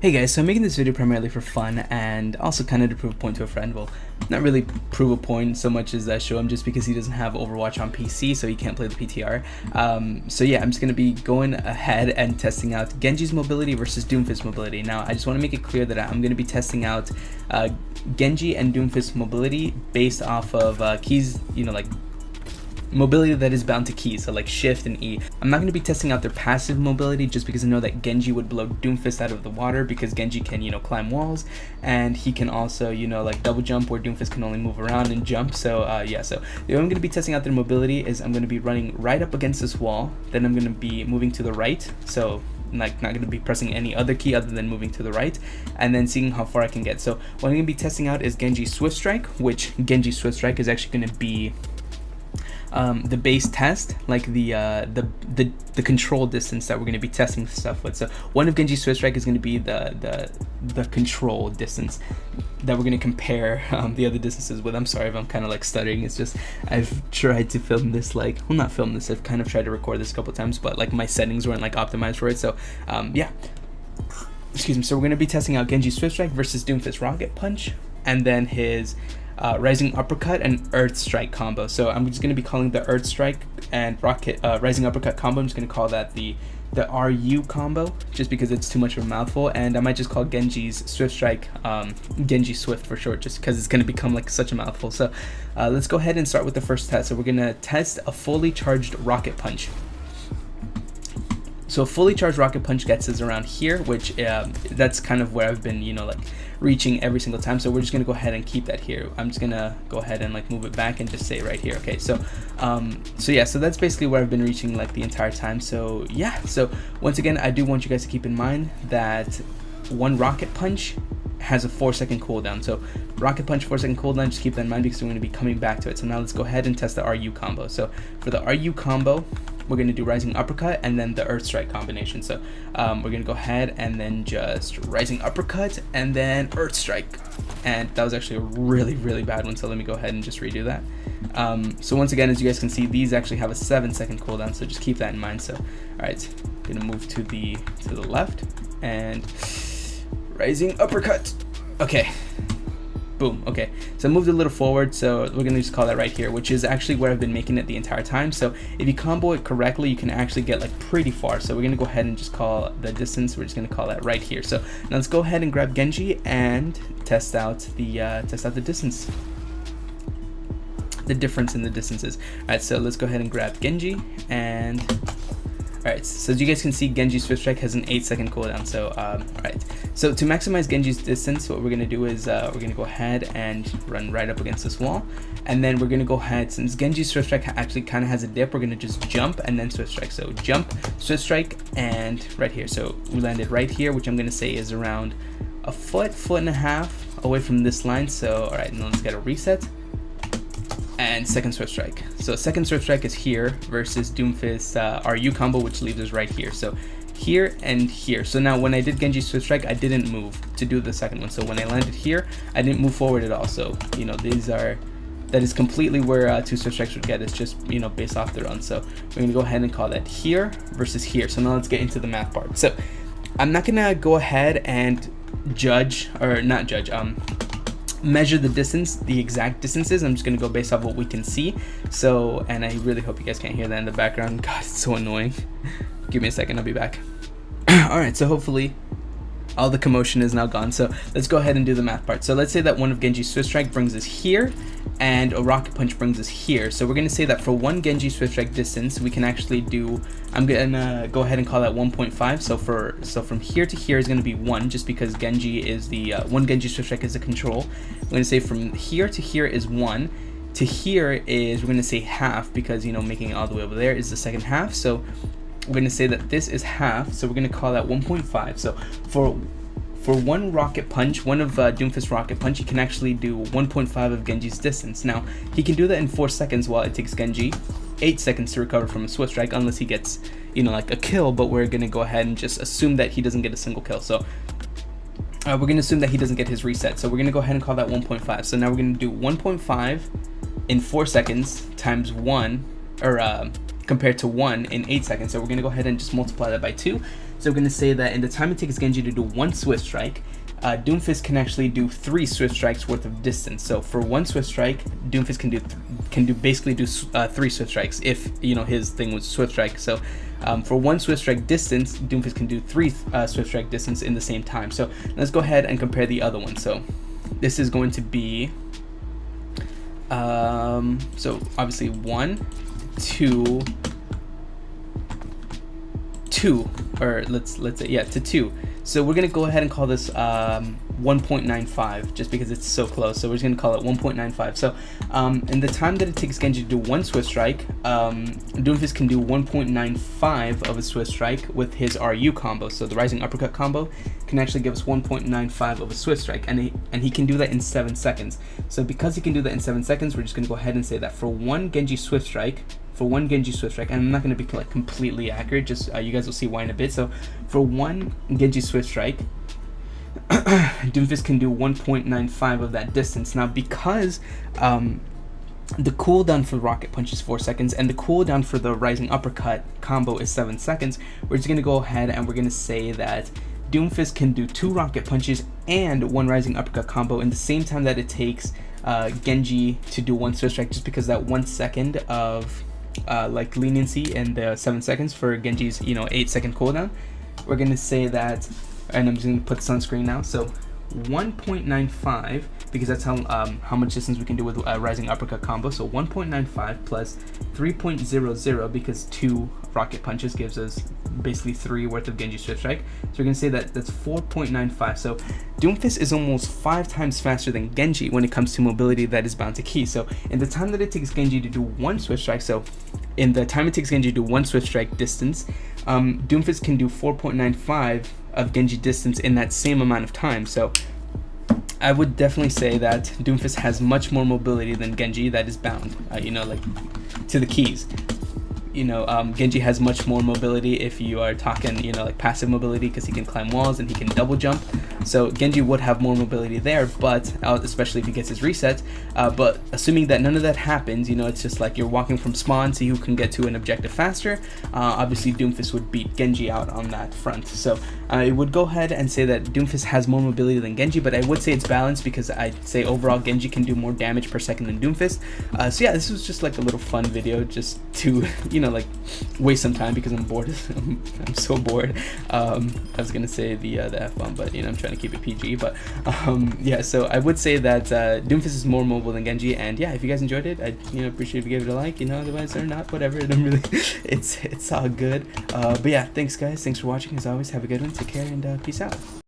Hey guys, so I'm making this video primarily for fun and also kind of to prove a point to a friend. Well, not really prove a point so much as show him just because he doesn't have Overwatch on PC, so he can't play the PTR. So yeah, I'm just going to be going ahead and testing out Genji's mobility versus DoomFist mobility. Now, I just want to make it clear that I'm going to be testing out Genji and DoomFist mobility based off of keys, like mobility that is bound to keys, so like shift and E. I'm not going to be testing out their passive mobility just because I know that Genji would blow DoomFist out of the water because Genji can, climb walls, and he can also, like double jump where DoomFist can only move around and jump. So yeah, so the way I'm going to be testing out their mobility is I'm going to be running right up against this wall, then I'm going to be moving to the right, so like not going to be pressing any other key other than moving to the right, and then seeing how far I can get. So what I'm going to be testing out is Genji's Swift Strike, which Genji's Swift Strike is actually going to be the base test, like the control distance that we're going to be testing stuff with. So one of Genji's Swift Strike is going to be the control distance that we're going to compare the other distances with. I'm sorry if I'm kind of like stuttering. It's just I've tried to film this, not film this, I've kind of tried to record this a couple times, but like my settings weren't like optimized for it. So yeah, excuse me. So we're going to be testing out Genji's Swift Strike versus DoomFist Rocket Punch, and then his Rising Uppercut and Earth Strike combo. So I'm just going to be calling the Earth Strike and Rising Uppercut combo, I'm just going to call that the RU combo, just because it's too much of a mouthful, and I might just call Genji's Swift Strike Genji Swift for short, just because it's going to become like such a mouthful. So let's go ahead and start with the first test. So we're going to test a fully charged Rocket Punch. So a fully charged Rocket Punch gets us around here, which that's kind of where I've been, like reaching every single time. So we're just gonna go ahead and keep that here. I'm just gonna go ahead and like move it back and just say right here. Okay, so yeah, so that's basically where I've been reaching like the entire time. So yeah, so once again, I do want you guys to keep in mind that one Rocket Punch has a 4-second cooldown. So Rocket Punch 4-second cooldown, just keep that in mind because we're going to be coming back to it. So now let's go ahead and test the RU combo. So for the RU combo, we're going to do Rising Uppercut and then the Earth Strike combination. So we're going to go ahead and then just Rising Uppercut and then Earth Strike. And that was actually a really, really bad one. So let me go ahead and just redo that. So once again, as you guys can see, these actually have a 7-second cooldown. So just keep that in mind. So all right, I'm going to move to the left and Rising Uppercut. Okay. Boom. Okay. So I moved a little forward, so we're going to just call that right here, which is actually where I've been making it the entire time. So if you combo it correctly, you can actually get like pretty far. So we're going to go ahead and just call the distance. We're just going to call that right here. So now let's go ahead and grab Genji and test out the distance. The difference in the distances. All right, so let's go ahead and grab Genji and alright, so as you guys can see, Genji's Swift Strike has an 8-second cooldown. So alright, so to maximize Genji's distance, what we're going to do is we're going to go ahead and run right up against this wall, and then we're going to go ahead, since Genji's Swift Strike actually kind of has a dip, we're going to just jump and then Swift Strike. So jump, Swift Strike, and right here. So we landed right here, which I'm going to say is around a foot and a half away from this line. So alright, now let's get a reset. And second Swift Strike. So second Swift Strike is here versus DoomFist RU combo, which leaves us right here. So here and here. So now when I did Genji Swift Strike, I didn't move to do the second one. So when I landed here, I didn't move forward at all. So that is completely where 2 Swift Strikes would get. It's just based off the run. So we're gonna go ahead and call that here versus here. So now let's get into the math part. So I'm not gonna go ahead and measure the distance, the exact distances. I'm just gonna go based off what we can see. So, and I really hope you guys can't hear that in the background. God, it's so annoying. Give me a second, I'll be back. All right, so hopefully all the commotion is now gone. So let's go ahead and do the math part. So let's say that one of Genji's Swift Strike brings us here and a Rocket Punch brings us here. So we're gonna say that for one Genji Swift Strike distance, we can actually do, I'm gonna go ahead and call that 1.5. So from here to here is gonna be 1, just because Genji is the one Genji Swift Strike is a control. I'm gonna say from here to here is 1. To here is, we're gonna say half, because making it all the way over there is the second half. So we're going to say that this is half, so we're going to call that 1.5. So for one Rocket Punch, one of DoomFist Rocket Punch, he can actually do 1.5 of Genji's distance. Now, he can do that in 4 seconds, while it takes Genji 8 seconds to recover from a Swift Strike, unless he gets, like a kill, but we're going to go ahead and just assume that he doesn't get a single kill. So we're going to assume that he doesn't get his reset. So we're going to go ahead and call that 1.5. So now we're going to do 1.5 in 4 seconds times 1, or compared to 1 in 8 seconds. So we're going to go ahead and just multiply that by 2. So we're going to say that in the time it takes Genji to do 1 Swift Strike, DoomFist can actually do 3 Swift Strikes worth of distance. So for 1 Swift Strike, DoomFist can basically do 3 Swift Strikes if, you know, his thing was Swift Strike. So for 1 Swift Strike distance, DoomFist can do 3 Swift Strike distance in the same time. So let's go ahead and compare the other one. So this is going to be, so obviously 1, 2, 2, or let's say, yeah, to 2. So we're gonna go ahead and call this 1.95 just because it's so close. So we're just gonna call it 1.95. So in the time that it takes Genji to do 1 Swift Strike, DoomFist can do 1.95 of a Swift Strike with his RU combo. So the Rising Uppercut combo can actually give us 1.95 of a Swift Strike, and he can do that in 7 seconds. So because he can do that in 7 seconds, we're just gonna go ahead and say that for 1 Genji Swift Strike, and I'm not going to be like completely accurate, just you guys will see why in a bit. So for 1 Genji Swift Strike, DoomFist can do 1.95 of that distance. Now because the cooldown for Rocket Punch is 4 seconds and the cooldown for the Rising Uppercut combo is 7 seconds, we're just going to go ahead and we're going to say that DoomFist can do 2 Rocket Punches and 1 Rising Uppercut combo in the same time that it takes Genji to do 1 Swift Strike, just because that 1 second of like leniency in the 7 seconds for Genji's 8-second cooldown. We're gonna say that, and I'm just gonna put this on screen now. So 1.95, because that's how much distance we can do with Rising Uppercut combo. So 1.95 plus 3.00, because 2 Rocket Punches gives us basically 3 worth of Genji Swift Strike. So we're gonna say that that's 4.95. So DoomFist is almost 5 times faster than Genji when it comes to mobility that is bound to key. So in the time that it takes Genji to do 1 Swift Strike, so in the time it takes Genji to do 1 Swift Strike distance, DoomFist can do 4.95 of Genji distance in that same amount of time. So I would definitely say that DoomFist has much more mobility than Genji that is bound, like to the keys. Genji has much more mobility if you are talking, like passive mobility, because he can climb walls and he can double jump. So Genji would have more mobility there, but especially if he gets his reset. But assuming that none of that happens, it's just like you're walking from spawn, see who can get to an objective faster. Obviously DoomFist would beat Genji out on that front. So I would go ahead and say that DoomFist has more mobility than Genji, but I would say it's balanced, because I'd say overall Genji can do more damage per second than DoomFist. So yeah, this was just like a little fun video just to, like waste some time, because I'm bored. I'm so bored. I was gonna say the F-bomb, but I'm trying to keep it PG. But yeah, so I would say that DoomFist is more mobile than Genji, and yeah, if you guys enjoyed it, I'd appreciate if you gave it a like. Otherwise or not, whatever. It don't really. It's all good. But yeah, thanks guys. Thanks for watching. As always, have a good one. Take care and peace out.